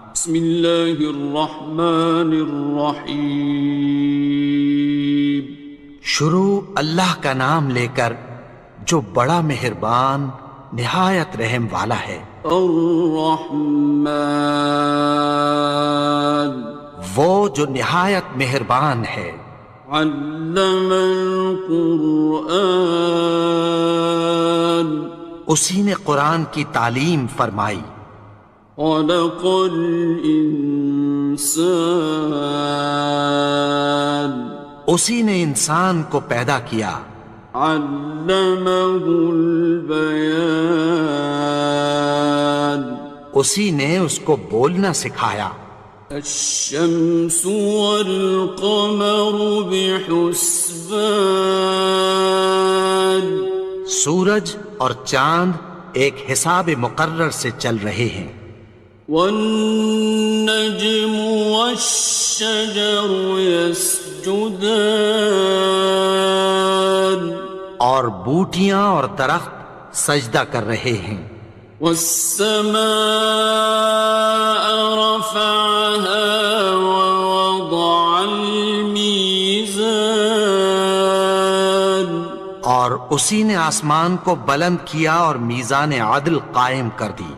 بسم اللہ الرحمن الرحیم۔ شروع اللہ کا نام لے کر جو بڑا مہربان نہایت رحم والا ہے۔ الرحمن، وہ جو نہایت مہربان ہے۔ علم القرآن، اسی نے قرآن کی تعلیم فرمائی۔ خلق الانسان، اسی نے انسان کو پیدا کیا۔ علمہ البیان، اسی نے اس کو بولنا سکھایا۔ الشمس والقمر بحسبان، سورج اور چاند ایک حساب مقرر سے چل رہے ہیں۔ والنجم والشجر يسجدان، اور بوٹیاں اور درخت سجدہ کر رہے ہیں۔ والسماء رفعها ووضع الميزان، اور اسی نے آسمان کو بلند کیا اور میزان عدل قائم کر دی۔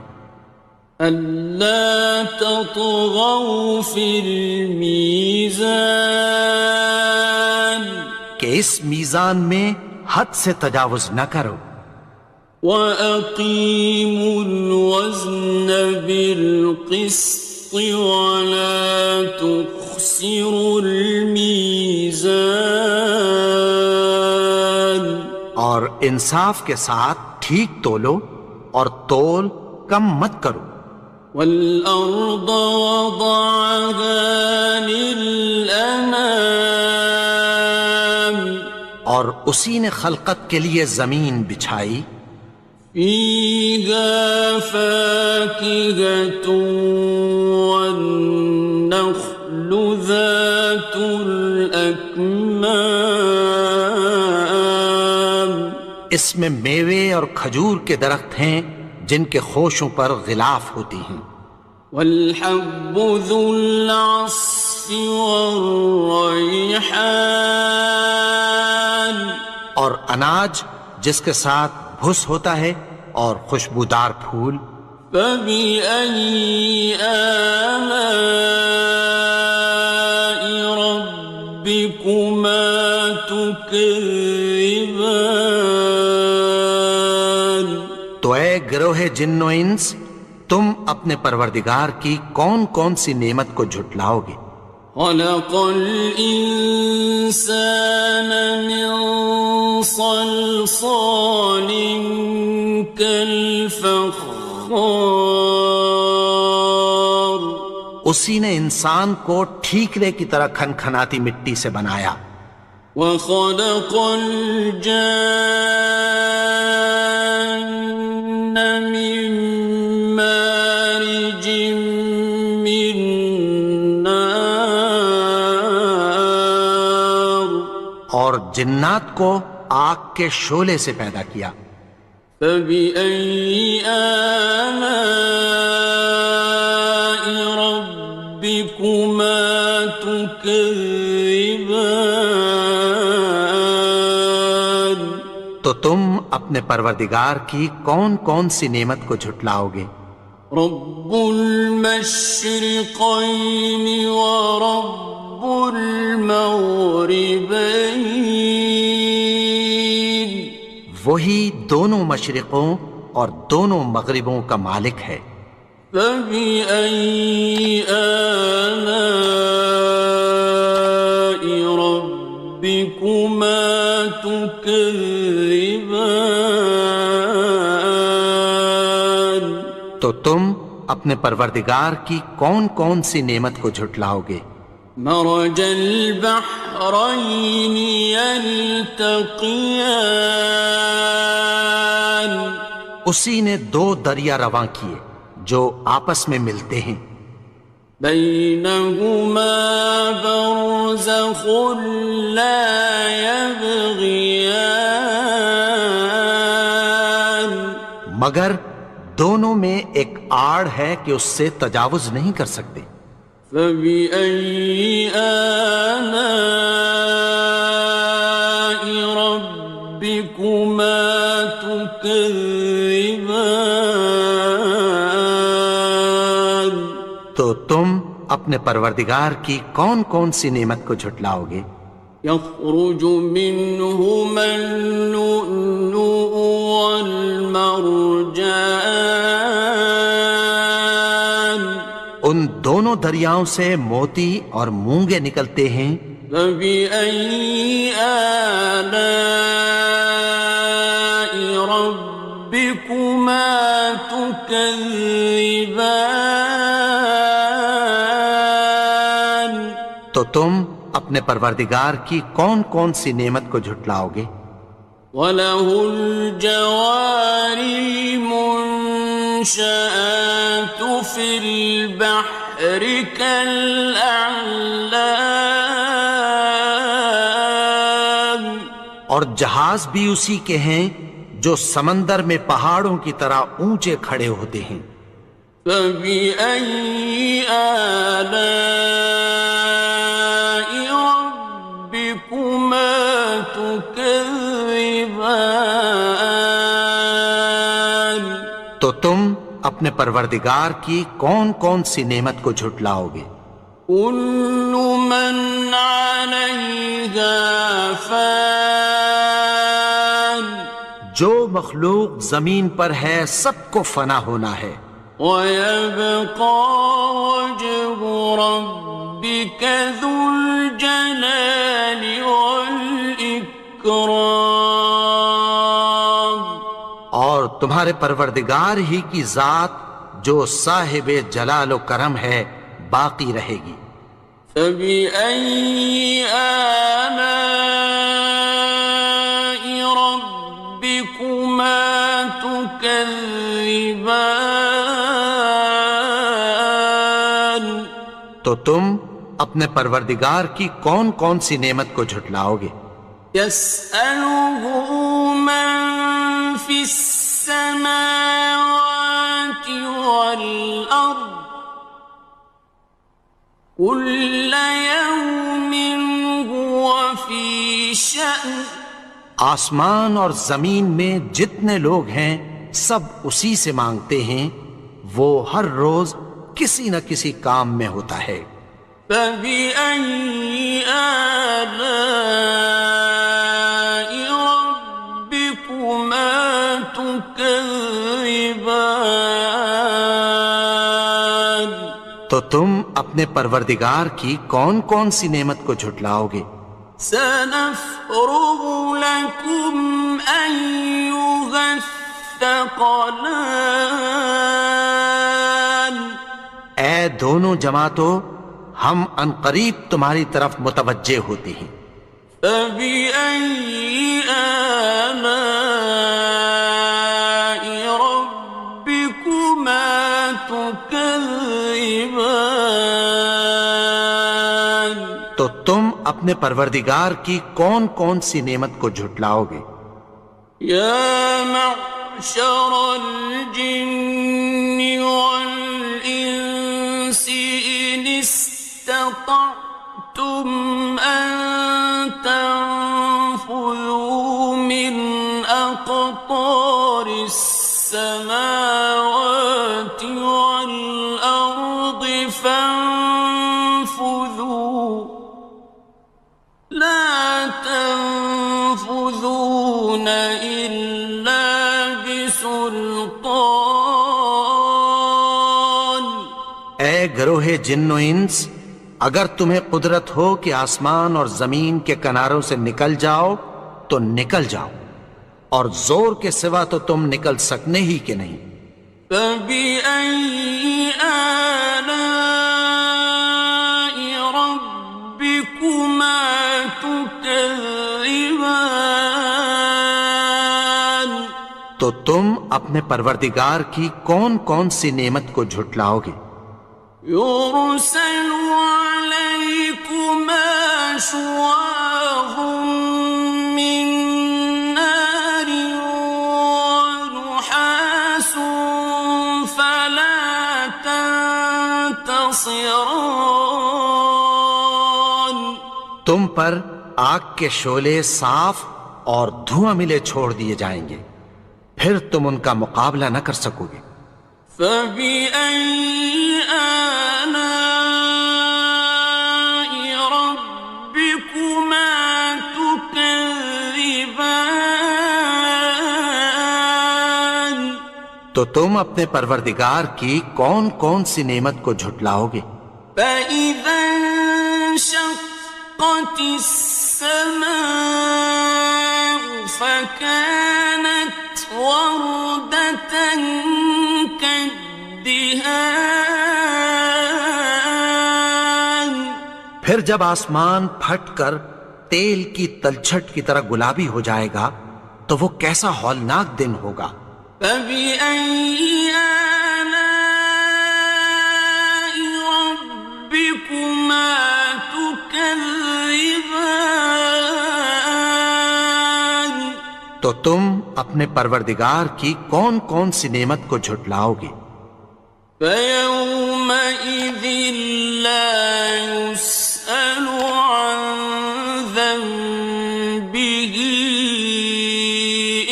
ألا تطغوا في الميزان، کہ اس میزان میں حد سے تجاوز نہ کرو۔ وَأَقِيمُوا الْوَزْنَ بِالْقِسْطِ وَلَا تُخْسِرُوا الْمِيزَانَ، اور انصاف کے ساتھ ٹھیک تولو اور تول کم مت کرو۔ وَالْأَرْضَ وَضَعَهَا لِلْأَنَامِ، اور اسی نے خلقت کے لیے زمین بچھائی۔ فِيهَا فَاكِهَةٌ وَالنَّخْلُ ذَاتُ الْأَكْمَامِ، اس میں میوے اور کھجور کے درخت ہیں جن کے خوشوں پر غلاف ہوتی ہیں۔ وَالْحَبُّ ذُو الْعَصْفِ وَالرَّيْحَانِ، اور اناج جس کے ساتھ بھس ہوتا ہے اور خوشبودار پھول۔ فَبِأَيِّ آلَاءِ رَبِّكُمَا تُكَذِّبَانِ، تو اے گروہ جن و انس، تم اپنے پروردگار کی کون کون سی نعمت کو جھٹلاؤ گے؟ خَلَقَ الْإِنسَانَ مِنْ صَلْصَالٍ كَالْفَخَّارِ، اسی نے انسان کو ٹھیکرے کی طرح کھنکھناتی مٹی سے بنایا۔ وَخَلَقَ الْجَانَّ مِن مَّارِجٍ مِّن نَّارٍ، اور جنات کو آگ کے شعلے سے پیدا کیا۔ فَبِأَيِّ آلَاءِ رَبِّكُمَا تُكَذِّبَانِ، تو تم اپنے پروردگار کی کون کون سی نعمت کو جھٹلاؤ گے؟ رب المشرقين ورب المغربين، وہی دونوں مشرقوں اور دونوں مغربوں کا مالک ہے۔ فَبِأَيِّ آلَاءِ رَبِّكُمَا تُكَذِّبَانِ، تو تم اپنے پروردگار کی کون کون سی نعمت کو جھٹلاؤ گے؟ مرج البحرين يلتقيان، اسی نے دو دریا رواں کیے جو آپس میں ملتے ہیں۔ بينهما برزخ لا يبغيان، مگر دونوں میں ایک آڑ ہے کہ اس سے تجاوز نہیں کر سکتے۔ فبأي آلاء ربكما تكذبان؟ تو تم اپنے پروردگار کی کون کون سی نعمت کو جھٹلاؤ گے؟ يخرج منهما اللؤلؤ والمرجان ان دونوں دریاؤں سے موتی اور مونگے نکلتے ہیں۔ فبأي آلاء ربكما تكذبان؟ تو تم اپنے پروردگار کی کون کون سی نعمت کو جھٹلاؤ گے؟ وَلَهُ الْجَوَارِ الْمُنشَآتُ فِي الْبَحْرِ كَالْأَعْلَامِ، اور جہاز بھی اسی کے ہیں جو سمندر میں پہاڑوں کی طرح اونچے کھڑے ہوتے ہیں۔ فَبِأَيِّ آلَاءِ رَبِّكُمَا تُكَذِّبَانِ؟ تو تم اپنے پروردگار کی کون کون سی نعمت کو جھٹلاؤ گے؟ كُلُّ مَنْ عَلَيْهَا فَانٍ، جو مخلوق زمین پر ہے سب کو فنا ہونا ہے۔ وَيَبْقَى وَجْهُ رَبِّكَ ذُو الْجَلَالِ وَالْإِكْرَامِ، اور تمہارے پروردگار ہی کی ذات جو صاحب جلال و کرم ہے باقی رہے گی۔ فَبِأَيِّ آلَاءِ رَبِّكُمَا تُكَذِّبَانِ؟ تو تم اپنے پروردگار کی کون کون سی نعمت کو جھٹلاؤ گے؟ يَسْأَلُهُ مَن فِي السَّمَاوَاتِ وَالْأَرْضِ كُلَّ يَوْمٍ هُوَ فِي شَأْنٍ، آسمان اور زمین میں جتنے لوگ ہیں سب اسی سے مانگتے ہیں، وہ ہر روز کسی نہ کسی کام میں ہوتا ہے۔ فَبِأَيِّ آلَاءِ رَبِّكُمَا تُكَذِّبَانِ؟ تو تم اپنے پروردگار کی کون کون سی نعمت کو جھٹلاؤ گے؟ سَنَفْرُغُ لَكُمْ أَيُّهَ الثَّقَلَانِ، اے دونوں جماعتوں، ہم عنقریب تمہاری طرف متوجہ ہوتے ہیں۔ فَبِأَيِّ آلَاءِ رَبِّكُمَا تُكَذِّبَانِ؟ تو تم اپنے پروردگار کی کون کون سی نعمت کو جھٹلاؤ گے؟ يَا مَعْشَرَ الْجِنِّ وَالْإِنسِ إِنِ اسْتَطَعْتُمْ أَن تَنفُذُوا مِنْ أَقْطَارِ السَّمَاوَاتِ وَالْأَرْضِ فَانفُذُوا، لَا تَنفُذُونَ إِلَّا بِسُلْطَانٍ۔ اے گروہ جن و انس، اگر تمہیں قدرت ہو کہ آسمان اور زمین کے کناروں سے نکل جاؤ تو نکل جاؤ، اور زور کے سوا تو تم نکل سکنے ہی کہ نہیں۔ فَبِأَيِّ آلَاءِ رَبِّكُمَا تُكَذِّبَانِ؟ تو تم اپنے پروردگار کی کون کون سی نعمت کو جھٹلاؤ گے؟ يُرْسَلُ عَلَيْكُمَا شُوَاظٌ مِّن نَّارٍ وَنُحَاسٌ خاصران. تم پر آگ کے شعلے صاف اور دھواں ملے چھوڑ دیے جائیں گے، پھر تم ان کا مقابلہ نہ کر سکو گے۔ فَبِأَيِّ آلَاءِ رَبِّكُمَا تُكَذِّبَانِ. تو تم اپنے پروردگار کی کون کون سی نعمت کو جھٹلاؤ گے؟ فَإِذَا انشَقَّتِ السَّمَاءُ فَكَانَتْ وَرْدَةً كَالدِّهَانِ. پھر جب آسمان پھٹ کر تیل کی تلچھٹ کی طرح گلابی ہو جائے گا تو وہ کیسا ہولناک دن ہوگا۔ فَبِأَيِّ آلَاءِ رَبِّكُمَا تُكَذِّبَانِ. تو تم اپنے پروردگار کی کون کون سی نعمت کو جھٹلاؤ گے؟ فَيَوْمَئِذٍ لَا يُسْأَلُ عَنْ ذَنبِهِ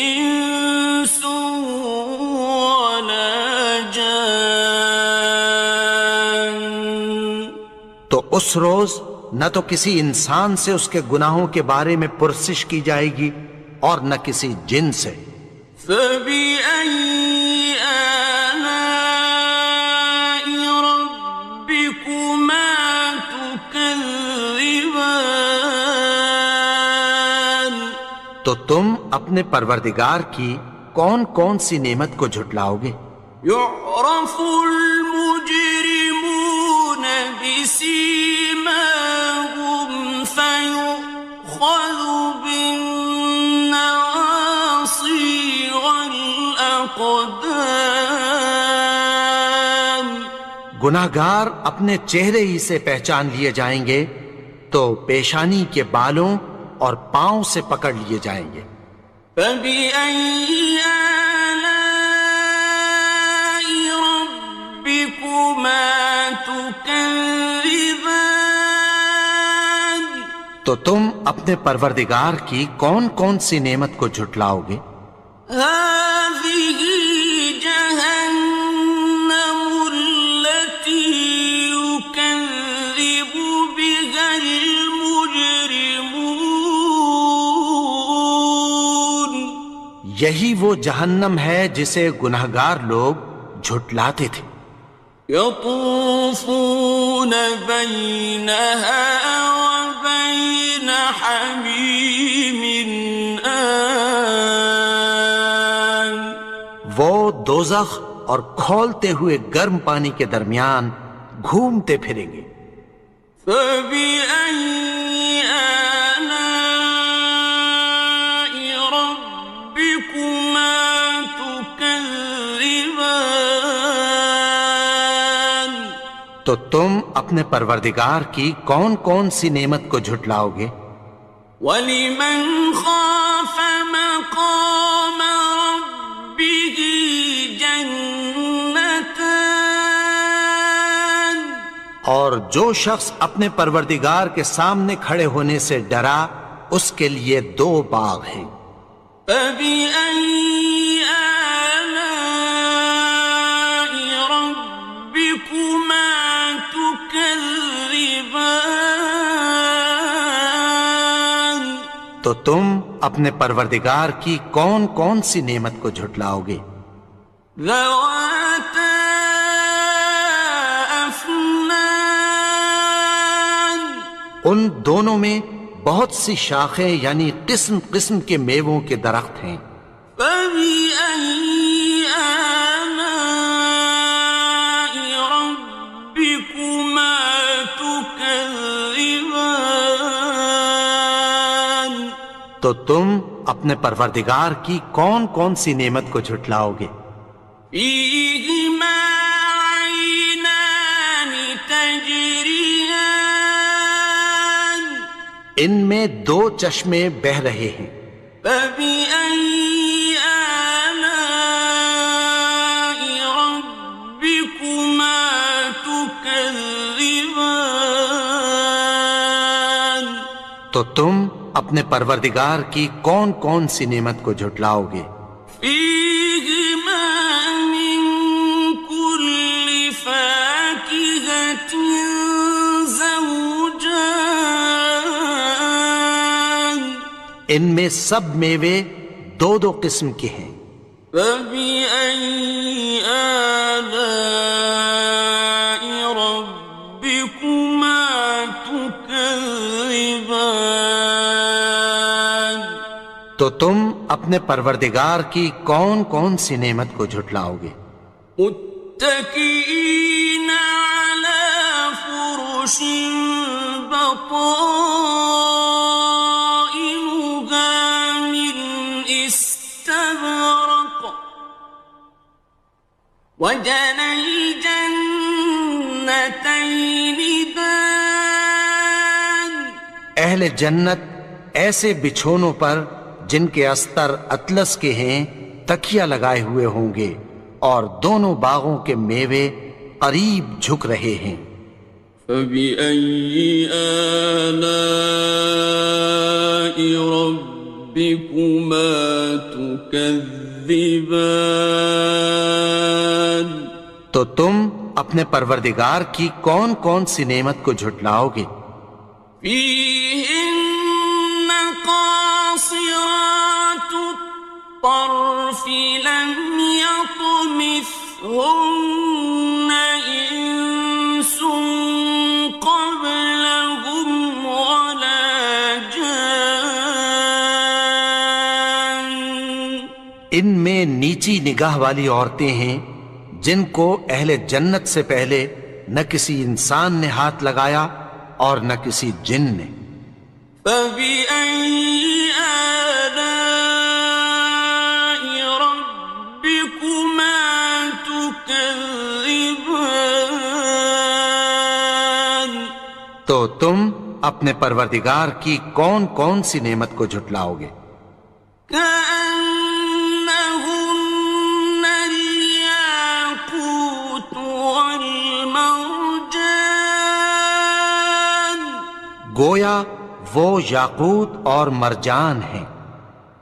إِنسٌ وَلَا جَانٌ. تو اس روز نہ تو کسی انسان سے اس کے گناہوں کے بارے میں پرسش کی جائے گی اور نہ کسی جن سے۔ فَبِأَيِّ آلَاءِ رَبِّكُمَا تُكَذِّبَانِ. تو تم اپنے پروردگار کی کون کون سی نعمت کو جھٹلاؤ گے؟ يُعْرَفُ الْمُجْرِمُونَ بِسِيمَاهُمْ فَيُؤْخَذُ بِالنَّوَاصِي وَالْأَقْدَامِ. گناہگار اپنے چہرے ہی سے پہچان لیے جائیں گے تو پیشانی کے بالوں اور پاؤں سے پکڑ لیے جائیں گے۔ فَبِأَيِّ آلَاءِ رَبِّكُمَا تُكَذِّبَانِ. تو تم اپنے پروردگار کی کون کون سی نعمت کو جھٹلاؤ گے؟ هَٰذِهِ جَهَنَّمُ الَّتِي يُكَذِّبُ بِهَا الْمُجْرِمُونَ. یہی وہ جہنم ہے جسے گناہگار لوگ جھٹلاتے تھے۔ يَطُوفُونَ بَيْنَهَا وَبَيْنَ حَمِيمٍ آنٍ. وہ دوزخ اور کھولتے ہوئے گرم پانی کے درمیان گھومتے پھریں گے۔ فَبِأَيِّ آلَاءِ رَبِّكُمَا تُكَذِّبَانِ. تو تم اپنے پروردگار کی کون کون سی نعمت کو جھٹلاؤ گے؟ وَلِمَنْ خَافَ مَقَامَ رَبِّهِ جَنَّتَانِ. اور جو شخص اپنے پروردگار کے سامنے کھڑے ہونے سے ڈرا اس کے لیے دو باغ ہیں۔ فَبِأَيِّ آلَاءِ رَبِّكُمَا تُكَذِّبَانِ. تو تم اپنے پروردگار کی کون کون سی نعمت کو جھٹلاؤ گے؟ ذَوَاتَا أَفْنَانٍ. ان دونوں میں بہت سی شاخیں یعنی قسم قسم کے میووں کے درخت ہیں۔ فَبِأَيِّ آلَاءِ رَبِّكُمَا تُكَذِّبَانِ. تو تم اپنے پروردگار کی کون کون سی نعمت کو جھٹلاؤ گے؟ فِيهِمَا عَيْنَانِ تَجْرِيَانِ. ان میں دو چشمے بہہ رہے ہیں۔ فَبِأَيِّ آلَاءِ رَبِّكُمَا تُكَذِّبَانِ. تكذبان تو تم اپنے پروردگار کی کون کون سی نعمت کو جھٹلاؤ گے؟ فيهما من كل فاكهة زوجان ان میں سب میوے دو دو قسم کے ہیں۔ فبأي آلاء ربكما تكذبان تو تم اپنے پروردگار کی کون کون سی نعمت کو جھٹلاؤ گے؟ متكئين على فرش بطائنها من استبرق وجنى الجنتين دان اہل جنت ایسے بچھونوں پر جن کے استر اطلس کے ہیں تکیہ لگائے ہوئے ہوں گے، اور دونوں باغوں کے میوے قریب جھک رہے ہیں۔ فبأي آلاء ربكما تكذبان تو تم اپنے پروردگار کی کون کون سی نعمت کو جھٹلاؤ گے؟ فيهن قاصرات الطرف لم يطمثهن إنس قبلهم ولا جان ان میں نیچی نگاہ والی عورتیں ہیں جن کو اہل جنت سے پہلے نہ کسی انسان نے ہاتھ لگایا اور نہ کسی جن نے۔ فبأي آلاء ربكما تكذبان تو تم اپنے پروردگار کی کون کون سی نعمت کو جھٹلاؤ گے؟ كأنهن الياقوت والمرجان گویا وہ یاقوت اور مرجان ہیں۔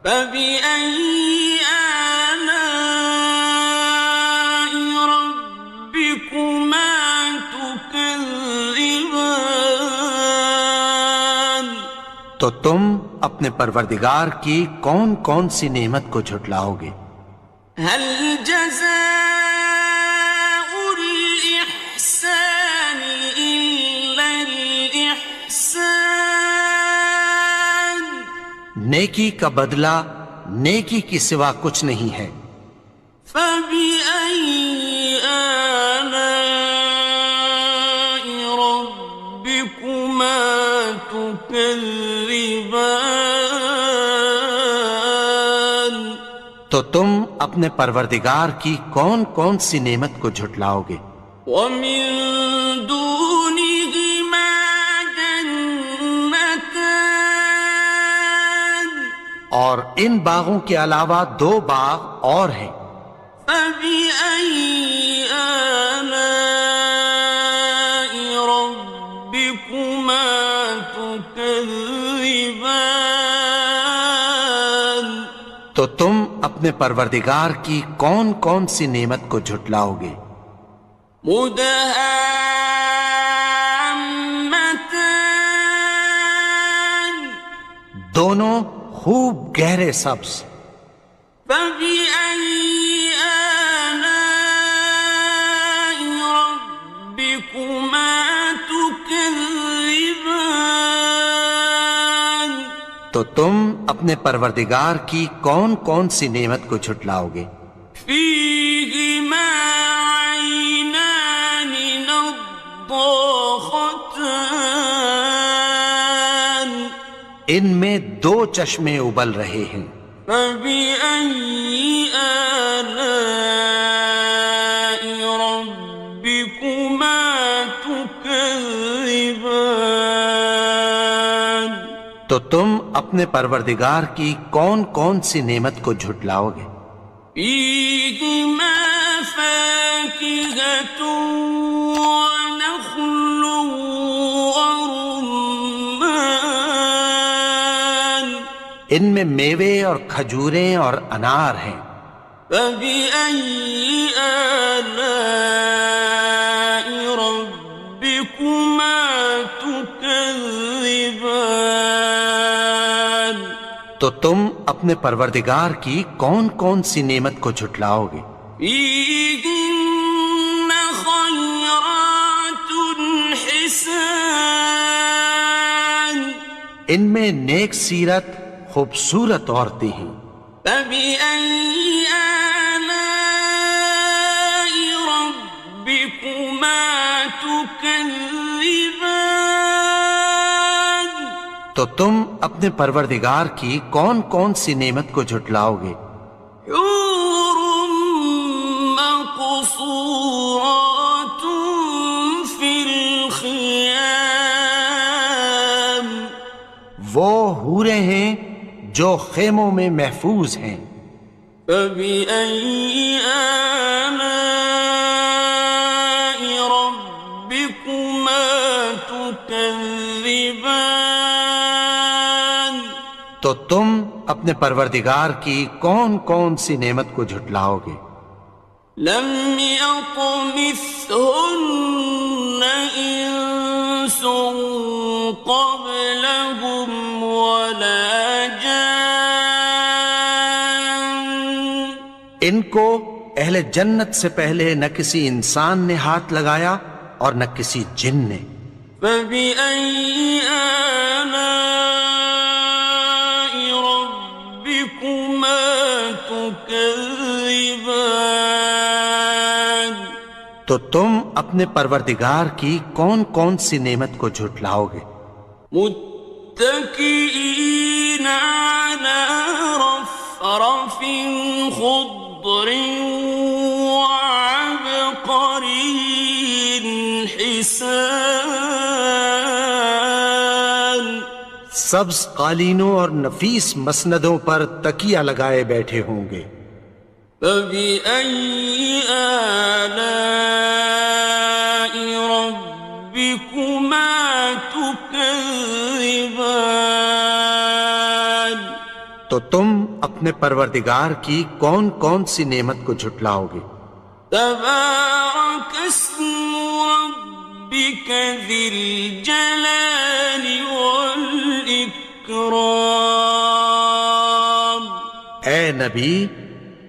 فبأي آلاء ربكما تكذبان تو تم اپنے پروردگار کی کون کون سی نعمت کو جھٹلاؤ گے؟ هل جزاء الإحسان إلا الإحسان نیکی کا بدلہ نیکی کی سوا کچھ نہیں ہے۔ فبأي آلاء ربكما تكذبان تو تم اپنے پروردگار کی کون کون سی نعمت کو جھٹلاؤ گے؟ ومن دونهما جنتان اور ان باغوں کے علاوہ دو باغ اور ہیں۔ فبأي آلاء ربكما تكذبان تو تم اپنے پروردگار کی کون کون سی نعمت کو جھٹلاؤ گے؟ مدهامتان دونوں خوب گہرے سبز۔ فبأي آلاء ربكما تكذبان تو تم اپنے پروردگار کی کون کون سی نعمت کو جھٹلاؤ گے؟ فيهما عينان نضاختان ان میں دو چشمے ابل رہے ہیں۔ فبأي آلاء ربكما تكذبان تو تم اپنے پروردگار کی کون کون سی نعمت کو جھٹلاؤ گے؟ فيهما فاكهة ونخل ان میں میوے اور کھجوریں اور انار ہیں۔ فبأي آلاء ربكما تكذبان؟ تو تم اپنے پروردگار کی کون کون سی نعمت کو جھٹلاؤ گے؟ فيهن خيرات حسان، ان میں نیک سیرت خوبصورت عورتیں ہیں۔ فبأي آلاء ربكما تكذبان؟ تو تم اپنے پروردگار کی کون کون سی نعمت کو جھٹلاؤ گے؟ حور مقصورات في الخيام، وہ حوریں ہیں جو خیموں میں محفوظ ہیں۔ فبأي آلاء ربكما تكذبان؟ تو تم اپنے پروردگار کی کون کون سی نعمت کو جھٹلاؤ گے؟ لم يطمثهن إنس قبلهم ولا جان، ان کو اہل جنت سے پہلے نہ کسی انسان نے ہاتھ لگایا اور نہ کسی جن نے۔ فبأي آلاء ربكما تكذبان؟ تو تم اپنے پروردگار کی کون کون سی نعمت کو جھٹلاؤ گے؟ متكئين على رفرف خضر وعبقري حسان، سبز قالینوں اور نفیس مسندوں پر تکیہ لگائے بیٹھے ہوں گے۔ فبأي آلاء ربكما تكذبان؟ تو تم اپنے پروردگار کی کون کون سی نعمت کو جھٹلاؤ گے؟ تبارك اسم ربك ذي الجلال والإكرام۔ اے نبی،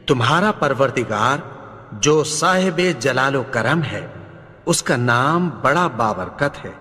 تمہارا پروردگار جو صاحب جلال و کرم ہے، اس کا نام بڑا بابرکت ہے۔